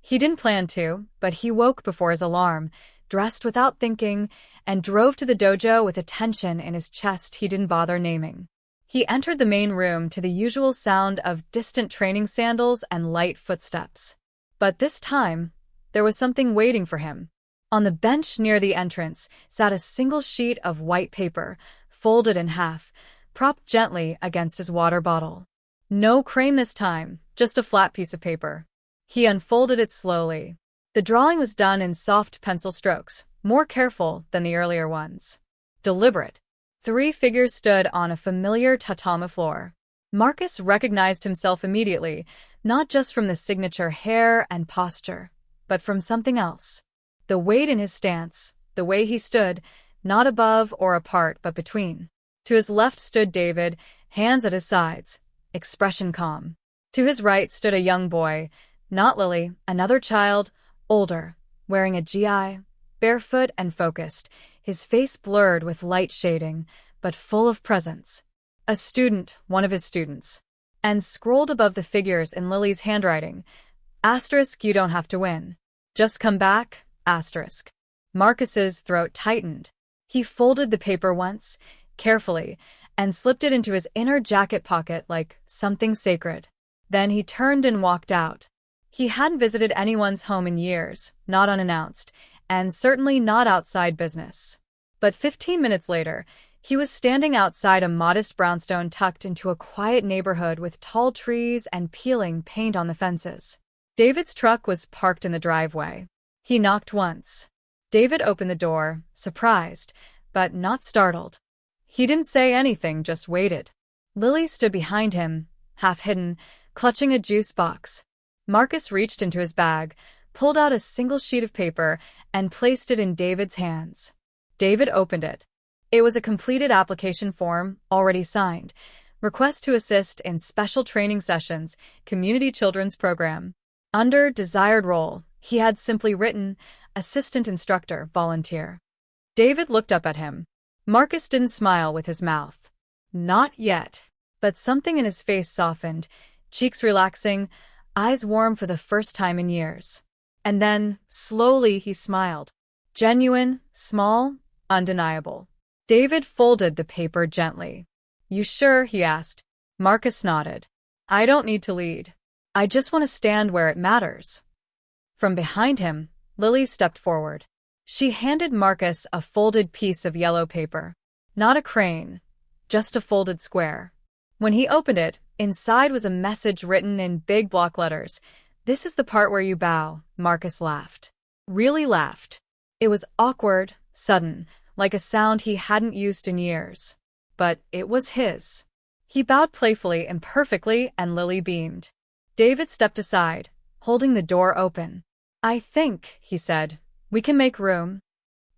He didn't plan to, but he woke before his alarm, dressed without thinking, and drove to the dojo with a tension in his chest he didn't bother naming. He entered the main room to the usual sound of distant training sandals and light footsteps. But this time, there was something waiting for him. On the bench near the entrance sat a single sheet of white paper, folded in half, propped gently against his water bottle. No crane this time, just a flat piece of paper. He unfolded it slowly. The drawing was done in soft pencil strokes, more careful than the earlier ones. Deliberate. 3 figures stood on a familiar tatami floor. Marcus recognized himself immediately, not just from the signature hair and posture, but from something else. The weight in his stance, the way he stood, not above or apart but between. To his left stood David, hands at his sides, expression calm. To his right stood a young boy, not Lily, another child, older, wearing a gi, barefoot and focused, his face blurred with light shading, but full of presence. A student, one of his students. And scrolled above the figures in Lily's handwriting, *, you don't have to win. Just come back, *. Marcus's throat tightened. He folded the paper once, carefully, and slipped it into his inner jacket pocket like something sacred. Then he turned and walked out. He hadn't visited anyone's home in years, not unannounced, and certainly not outside business. But 15 minutes later, he was standing outside a modest brownstone tucked into a quiet neighborhood with tall trees and peeling paint on the fences. David's truck was parked in the driveway. He knocked once. David opened the door, surprised, but not startled. He didn't say anything, just waited. Lily stood behind him, half hidden, clutching a juice box. Marcus reached into his bag, pulled out a single sheet of paper, and placed it in David's hands. David opened it. It was a completed application form, already signed. Request to assist in special training sessions, community children's program. Under desired role, he had simply written, assistant instructor, volunteer. David looked up at him. Marcus didn't smile with his mouth. Not yet. But something in his face softened, cheeks relaxing, eyes warm for the first time in years. And then, slowly, he smiled. Genuine, small, undeniable. David folded the paper gently. You sure? He asked. Marcus nodded. I don't need to lead. I just want to stand where it matters. From behind him, Lily stepped forward. She handed Marcus a folded piece of yellow paper. Not a crane, just a folded square. When he opened it, inside was a message written in big block letters. This is the part where you bow. Marcus laughed. Really laughed. It was awkward, sudden, like a sound he hadn't used in years. But it was his. He bowed playfully and perfectly, and Lily beamed. David stepped aside, holding the door open. I think, he said, we can make room.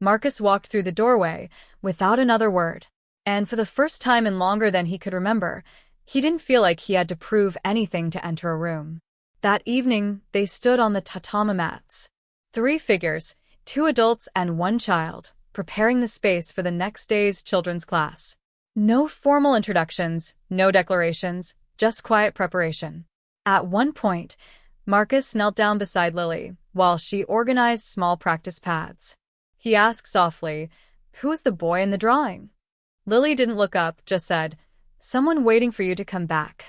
Marcus walked through the doorway, without another word. And for the first time in longer than he could remember, he didn't feel like he had to prove anything to enter a room. That evening, they stood on the tatami mats. 3 figures, 2 adults and 1 child, preparing the space for the next day's children's class. No formal introductions, no declarations, just quiet preparation. At one point, Marcus knelt down beside Lily, while she organized small practice pads. He asked softly, who is the boy in the drawing? Lily didn't look up, just said, someone waiting for you to come back.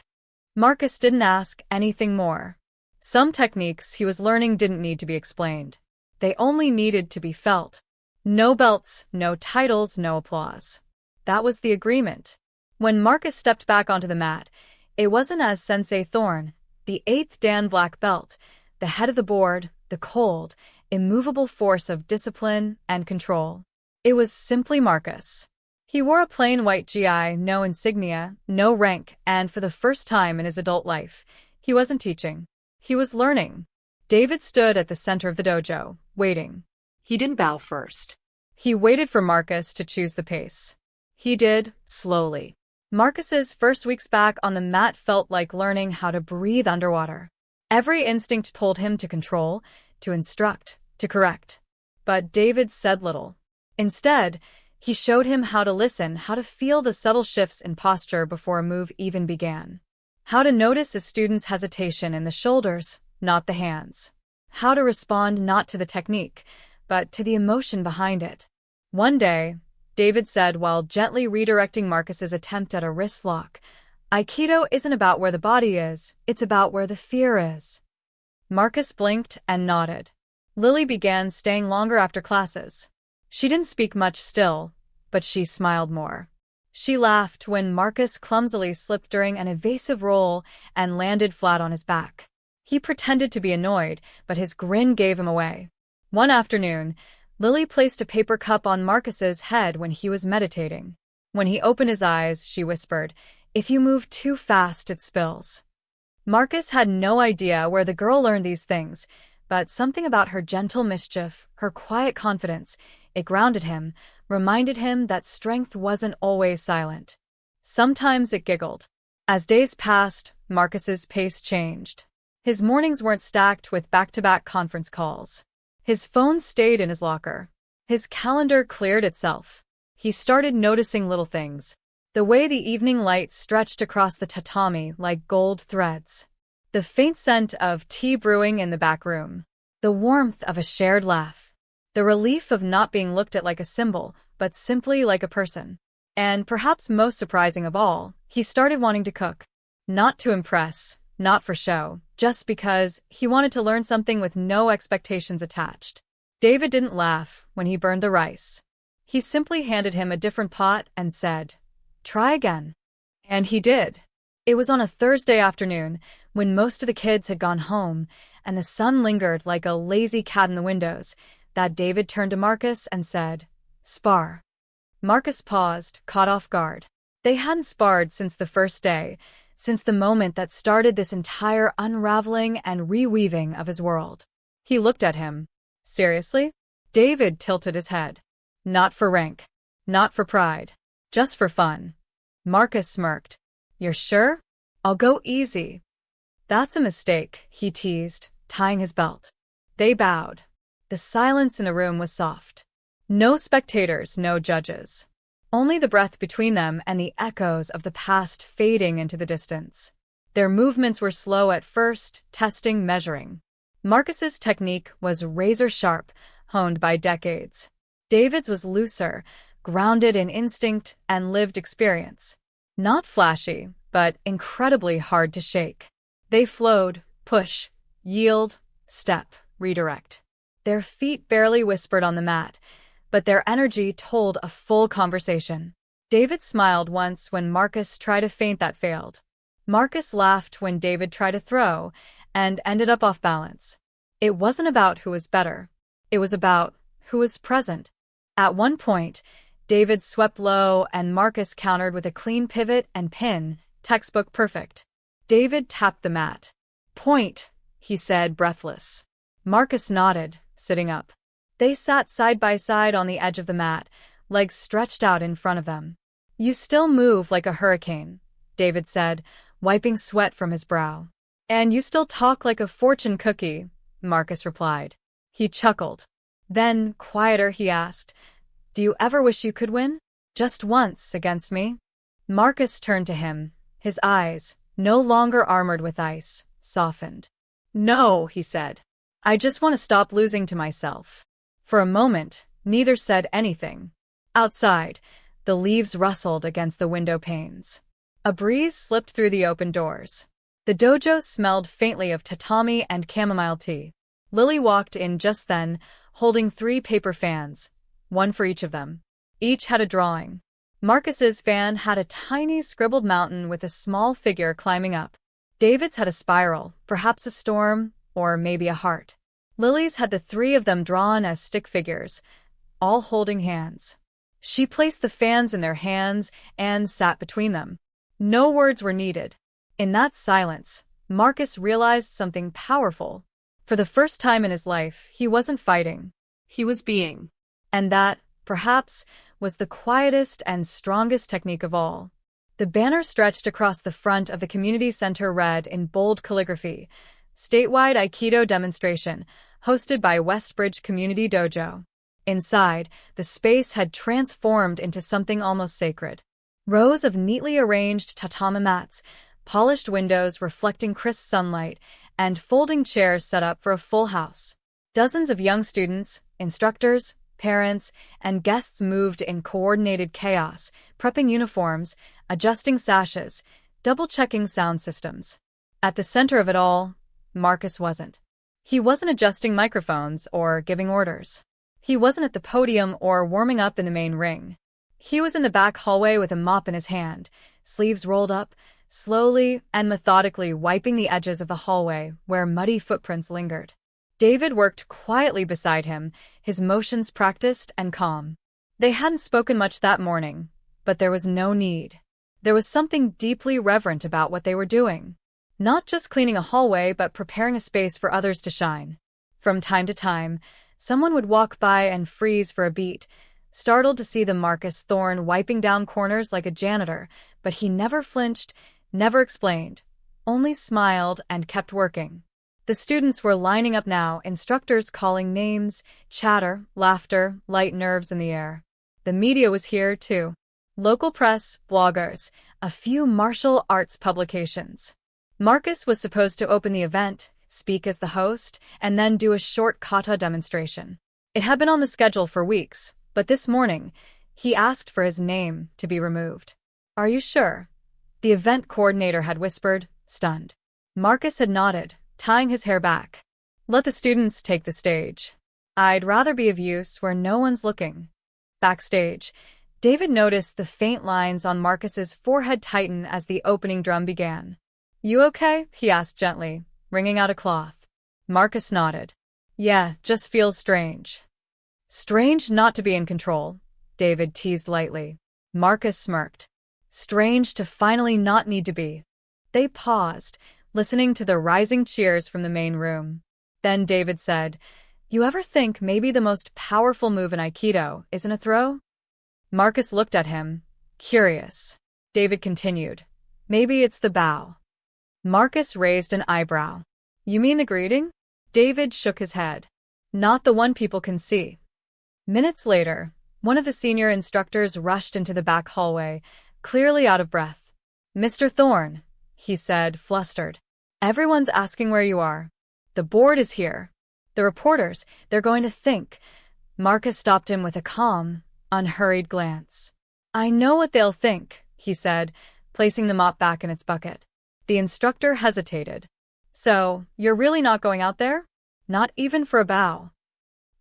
Marcus didn't ask anything more. Some techniques he was learning didn't need to be explained. They only needed to be felt. No belts, no titles, no applause. That was the agreement. When Marcus stepped back onto the mat, it wasn't as Sensei Thorne, the 8th Dan black belt, the head of the board, the cold, immovable force of discipline and control. It was simply Marcus. He wore a plain white gi, no insignia, no rank, and for the first time in his adult life, He wasn't teaching. He was learning. David stood at the center of the dojo, waiting. He didn't bow first. He waited for Marcus to choose the pace. He did, slowly. Marcus's first weeks back on the mat felt like learning how to breathe underwater. Every instinct told him to control, to instruct, to correct. But David said little. Instead, he showed him how to listen, how to feel the subtle shifts in posture before a move even began. How to notice a student's hesitation in the shoulders, not the hands. How to respond not to the technique, but to the emotion behind it. One day, David said while gently redirecting Marcus's attempt at a wrist lock, "Aikido isn't about where the body is, it's about where the fear is." Marcus blinked and nodded. Lily began staying longer after classes. She didn't speak much still, but she smiled more. She laughed when Marcus clumsily slipped during an evasive roll and landed flat on his back. He pretended to be annoyed, but his grin gave him away. One afternoon, Lily placed a paper cup on Marcus's head when he was meditating. When he opened his eyes, she whispered, "If you move too fast, it spills." Marcus had no idea where the girl learned these things, but something about her gentle mischief, her quiet confidence, it grounded him, reminded him that strength wasn't always silent. Sometimes it giggled. As days passed, Marcus's pace changed. His mornings weren't stacked with back-to-back conference calls. His phone stayed in his locker. His calendar cleared itself. He started noticing little things. The way the evening light stretched across the tatami like gold threads. The faint scent of tea brewing in the back room. The warmth of a shared laugh. The relief of not being looked at like a symbol, but simply like a person. And perhaps most surprising of all, he started wanting to cook. Not to impress, not for show, just because he wanted to learn something with no expectations attached. David didn't laugh when he burned the rice. He simply handed him a different pot and said, "Try again." And he did. It was on a Thursday afternoon, when most of the kids had gone home, and the sun lingered like a lazy cat in the windows, that David turned to Marcus and said, "Spar." Marcus paused, caught off guard. They hadn't sparred since the first day, since the moment that started this entire unraveling and reweaving of his world. He looked at him. "Seriously?" David tilted his head. "Not for rank. Not for pride. Just for fun." Marcus smirked. "You're sure? I'll go easy." "That's a mistake," he teased, tying his belt. They bowed. The silence in the room was soft. No spectators, no judges. Only the breath between them and the echoes of the past fading into the distance. Their movements were slow at first, testing, measuring. Marcus's technique was razor-sharp, honed by decades. David's was looser, grounded in instinct and lived experience. Not flashy, but incredibly hard to shake. They flowed, push, yield, step, redirect. Their feet barely whispered on the mat, but their energy told a full conversation. David smiled once when Marcus tried to feint that failed. Marcus laughed when David tried to throw and ended up off balance. It wasn't about who was better. It was about who was present. At one point, David swept low and Marcus countered with a clean pivot and pin, textbook perfect. David tapped the mat. "Point," he said, breathless. Marcus nodded, sitting up. They sat side by side on the edge of the mat, legs stretched out in front of them. "You still move like a hurricane," David said, wiping sweat from his brow. "And you still talk like a fortune cookie," Marcus replied. He chuckled. Then, quieter, he asked, "Do you ever wish you could win? Just once against me?" Marcus turned to him. His eyes, no longer armored with ice, softened. "No," he said. "I just want to stop losing to myself." For a moment, neither said anything. Outside, the leaves rustled against the window panes. A breeze slipped through the open doors. The dojo smelled faintly of tatami and chamomile tea. Lily walked in just then, holding 3 paper fans, one for each of them. Each had a drawing. Marcus's fan had a tiny scribbled mountain with a small figure climbing up. David's had a spiral, perhaps a storm, or maybe a heart. Lily's had the 3 of them drawn as stick figures, all holding hands. She placed the fans in their hands and sat between them. No words were needed. In that silence, Marcus realized something powerful. For the first time in his life, he wasn't fighting. He was being. And that, perhaps, was the quietest and strongest technique of all. The banner stretched across the front of the community center read in bold calligraphy, "Statewide Aikido Demonstration, hosted by Westbridge Community Dojo." Inside, the space had transformed into something almost sacred. Rows of neatly arranged tatami mats, polished windows reflecting crisp sunlight, and folding chairs set up for a full house. Dozens of young students, instructors, parents, and guests moved in coordinated chaos, prepping uniforms, adjusting sashes, double-checking sound systems. At the center of it all, Marcus wasn't. He wasn't adjusting microphones or giving orders. He wasn't at the podium or warming up in the main ring. He was in the back hallway with a mop in his hand, sleeves rolled up, slowly and methodically wiping the edges of the hallway where muddy footprints lingered. David worked quietly beside him, his motions practiced and calm. They hadn't spoken much that morning, but there was no need. There was something deeply reverent about what they were doing. Not just cleaning a hallway, but preparing a space for others to shine. From time to time, someone would walk by and freeze for a beat, startled to see the Marcus Thorne wiping down corners like a janitor, but he never flinched, never explained, only smiled and kept working. The students were lining up now, instructors calling names, chatter, laughter, light nerves in the air. The media was here, too. Local press, bloggers, a few martial arts publications. Marcus was supposed to open the event, speak as the host, and then do a short kata demonstration. It had been on the schedule for weeks, but this morning, he asked for his name to be removed. "Are you sure?" The event coordinator had whispered, stunned. Marcus had nodded, tying his hair back. "Let the students take the stage. I'd rather be of use where no one's looking." Backstage, David noticed the faint lines on Marcus's forehead tighten as the opening drum began. "You okay?" he asked gently, wringing out a cloth. Marcus nodded. "Yeah, just feels strange." "Strange not to be in control," David teased lightly. Marcus smirked. "Strange to finally not need to be." They paused, listening to the rising cheers from the main room. Then David said, "You ever think maybe the most powerful move in Aikido isn't a throw?" Marcus looked at him, curious. David continued, "Maybe it's the bow." Marcus raised an eyebrow. "You mean the greeting?" David shook his head. "Not the one people can see." Minutes later, one of the senior instructors rushed into the back hallway, clearly out of breath. "Mr. Thorne," he said, flustered. "Everyone's asking where you are. The board is here. The reporters, they're going to think." Marcus stopped him with a calm, unhurried glance. "I know what they'll think," he said, placing the mop back in its bucket. The instructor hesitated. "So, you're really not going out there? Not even for a bow?"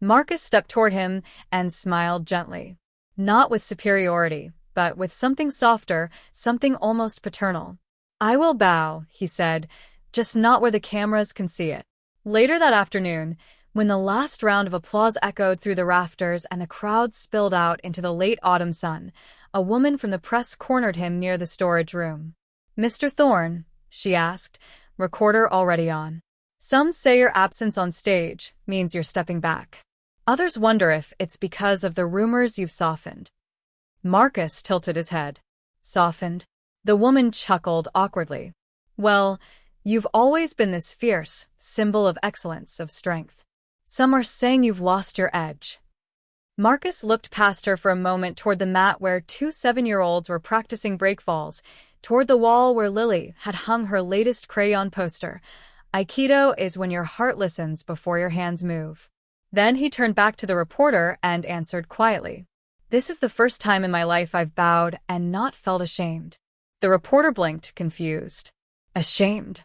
Marcus stepped toward him and smiled gently. Not with superiority, but with something softer, something almost paternal. "I will bow," he said, "just not where the cameras can see it." Later that afternoon, when the last round of applause echoed through the rafters and the crowd spilled out into the late autumn sun, a woman from the press cornered him near the storage room. "Mr. Thorne," she asked, recorder already on. "Some say your absence on stage means you're stepping back. Others wonder if it's because of the rumors you've softened." Marcus tilted his head. "Softened?" The woman chuckled awkwardly. "Well, you've always been this fierce symbol of excellence, of strength. Some are saying you've lost your edge." Marcus looked past her for a moment toward the mat where two 7-year-olds were practicing breakfalls, toward the wall where Lily had hung her latest crayon poster. "Aikido is when your heart listens before your hands move." Then he turned back to the reporter and answered quietly, "This is the first time in my life I've bowed and not felt ashamed." The reporter blinked, confused. "Ashamed?"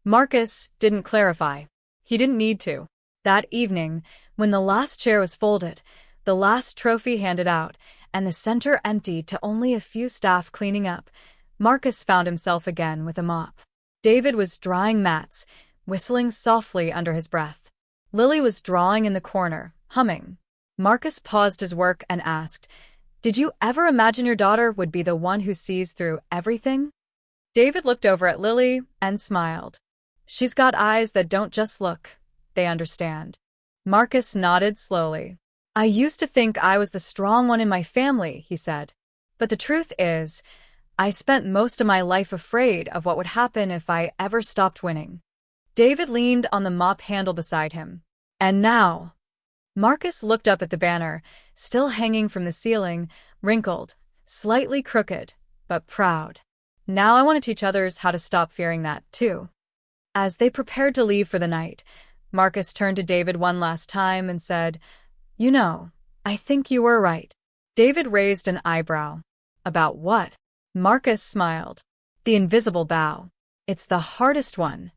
Marcus didn't clarify. He didn't need to. That evening, when the last chair was folded, the last trophy handed out, and the center empty to only a few staff cleaning up, Marcus found himself again with a mop. David was drying mats, whistling softly under his breath. Lily was drawing in the corner, humming. Marcus paused his work and asked, "Did you ever imagine your daughter would be the one who sees through everything?" David looked over at Lily and smiled. She's got eyes that don't just look, they understand. Marcus nodded slowly. I used to think I was the strong one in my family, he said. But the truth is, I spent most of my life afraid of what would happen if I ever stopped winning. David leaned on the mop handle beside him. And now? Marcus looked up at the banner, still hanging from the ceiling, wrinkled, slightly crooked, but proud. Now I want to teach others how to stop fearing that, too. As they prepared to leave for the night, Marcus turned to David one last time and said, You know, I think you were right. David raised an eyebrow. About what? Marcus smiled. The invisible bow. It's the hardest one.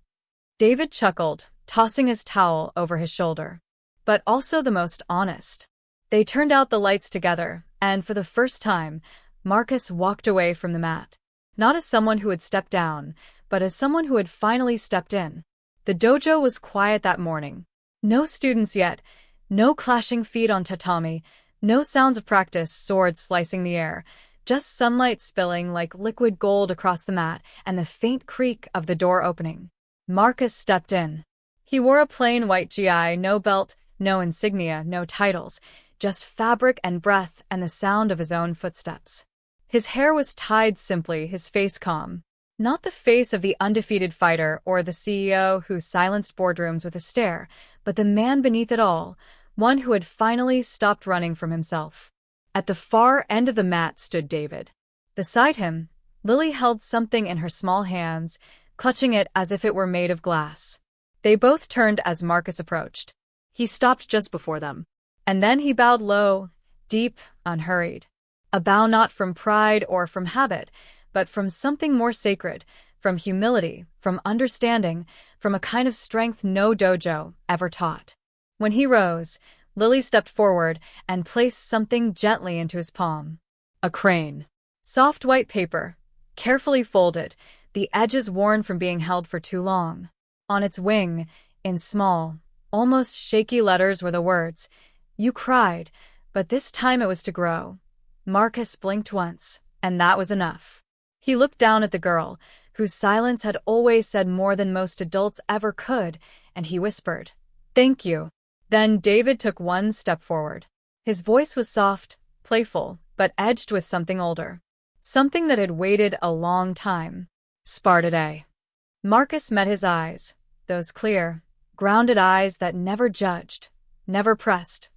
David chuckled, tossing his towel over his shoulder. But also the most honest. They turned out the lights together, and for the first time, Marcus walked away from the mat. Not as someone who had stepped down, but as someone who had finally stepped in. The dojo was quiet that morning. No students yet, no clashing feet on tatami, no sounds of practice, swords slicing the air, just sunlight spilling like liquid gold across the mat and the faint creak of the door opening. Marcus stepped in. He wore a plain white GI, no belt, no insignia, no titles, just fabric and breath and the sound of his own footsteps. His hair was tied simply, his face calm. Not the face of the undefeated fighter or the CEO who silenced boardrooms with a stare, but the man beneath it all, one who had finally stopped running from himself. At the far end of the mat stood David. Beside him, Lily held something in her small hands, clutching it as if it were made of glass. They both turned as Marcus approached. He stopped just before them. And then he bowed low, deep, unhurried. A bow not from pride or from habit, but from something more sacred, from humility, from understanding, from a kind of strength no dojo ever taught. When he rose, Lily stepped forward and placed something gently into his palm. A crane. Soft white paper, carefully folded, the edges worn from being held for too long. On its wing, in small, almost shaky letters were the words, You cried, but this time it was to grow. Marcus blinked once, and that was enough. He looked down at the girl, whose silence had always said more than most adults ever could, and he whispered, Thank you. Then David took one step forward. His voice was soft, playful, but edged with something older. Something that had waited a long time. Spar today. Marcus met his eyes, those clear, grounded eyes that never judged, never pressed,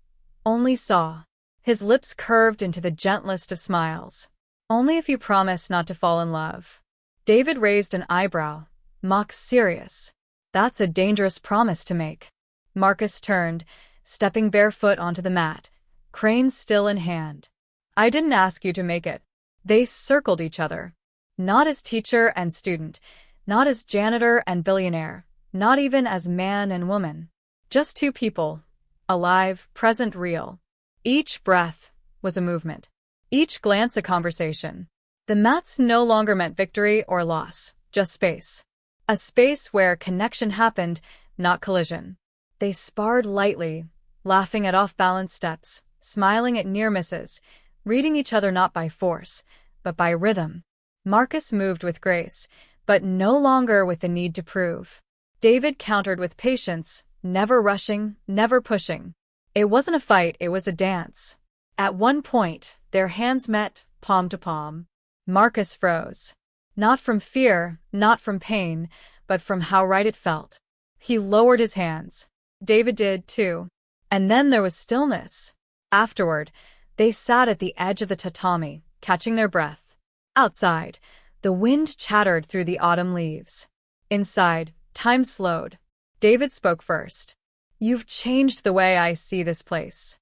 only saw. His lips curved into the gentlest of smiles. Only if you promise not to fall in love. David raised an eyebrow, mock serious. That's a dangerous promise to make. Marcus turned, stepping barefoot onto the mat, crane still in hand. I didn't ask you to make it. They circled each other. Not as teacher and student, not as janitor and billionaire, not even as man and woman. Just two people, alive, present, real. Each breath was a movement. Each glance a conversation. The mats no longer meant victory or loss, just space. A space where connection happened, not collision. They sparred lightly, laughing at off-balance steps, smiling at near misses, reading each other not by force, but by rhythm. Marcus moved with grace, but no longer with the need to prove. David countered with patience, never rushing, never pushing. It wasn't a fight, it was a dance. At one point, their hands met, palm to palm. Marcus froze. Not from fear, not from pain, but from how right it felt. He lowered his hands. David did, too. And then there was stillness. Afterward, they sat at the edge of the tatami, catching their breath. Outside, the wind chattered through the autumn leaves. Inside, time slowed. David spoke first. You've changed the way I see this place.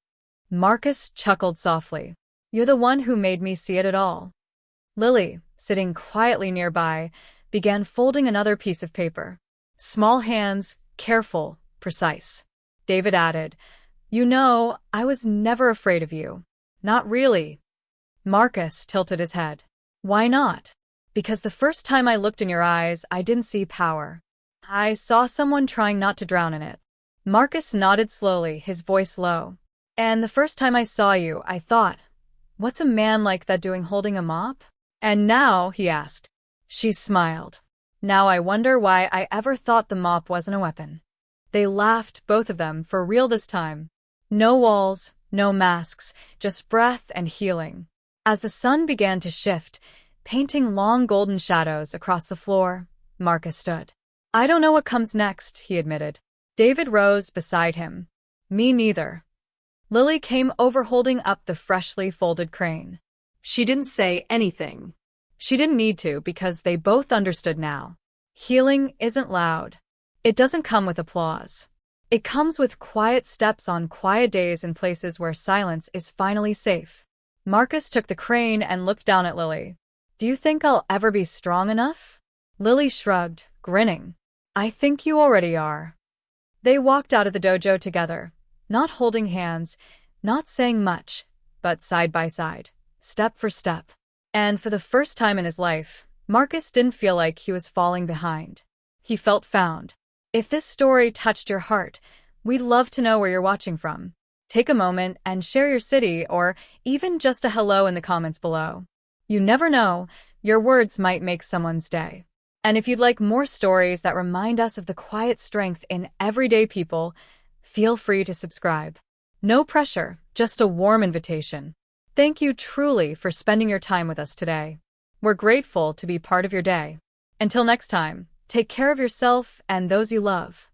Marcus chuckled softly. You're the one who made me see it at all. Lily, sitting quietly nearby, began folding another piece of paper. Small hands, careful, precise. David added, You know, I was never afraid of you. Not really. Marcus tilted his head. Why not? Because the first time I looked in your eyes, I didn't see power. I saw someone trying not to drown in it. Marcus nodded slowly, his voice low. And the first time I saw you, I thought, what's a man like that doing holding a mop? And now, he asked. She smiled. Now I wonder why I ever thought the mop wasn't a weapon. They laughed, both of them, for real this time. No walls, no masks, just breath and healing. As the sun began to shift, painting long golden shadows across the floor, Marcus stood. I don't know what comes next, he admitted. David rose beside him. Me neither. Lily came over holding up the freshly folded crane. She didn't say anything. She didn't need to because they both understood now. Healing isn't loud. It doesn't come with applause. It comes with quiet steps on quiet days in places where silence is finally safe. Marcus took the crane and looked down at Lily. Do you think I'll ever be strong enough? Lily shrugged, grinning. I think you already are. They walked out of the dojo together, not holding hands, not saying much, but side by side, step for step. And for the first time in his life, Marcus didn't feel like he was falling behind. He felt found. If this story touched your heart, we'd love to know where you're watching from. Take a moment and share your city or even just a hello in the comments below. You never know, your words might make someone's day. And if you'd like more stories that remind us of the quiet strength in everyday people, feel free to subscribe. No pressure, just a warm invitation. Thank you truly for spending your time with us today. We're grateful to be part of your day. Until next time, take care of yourself and those you love.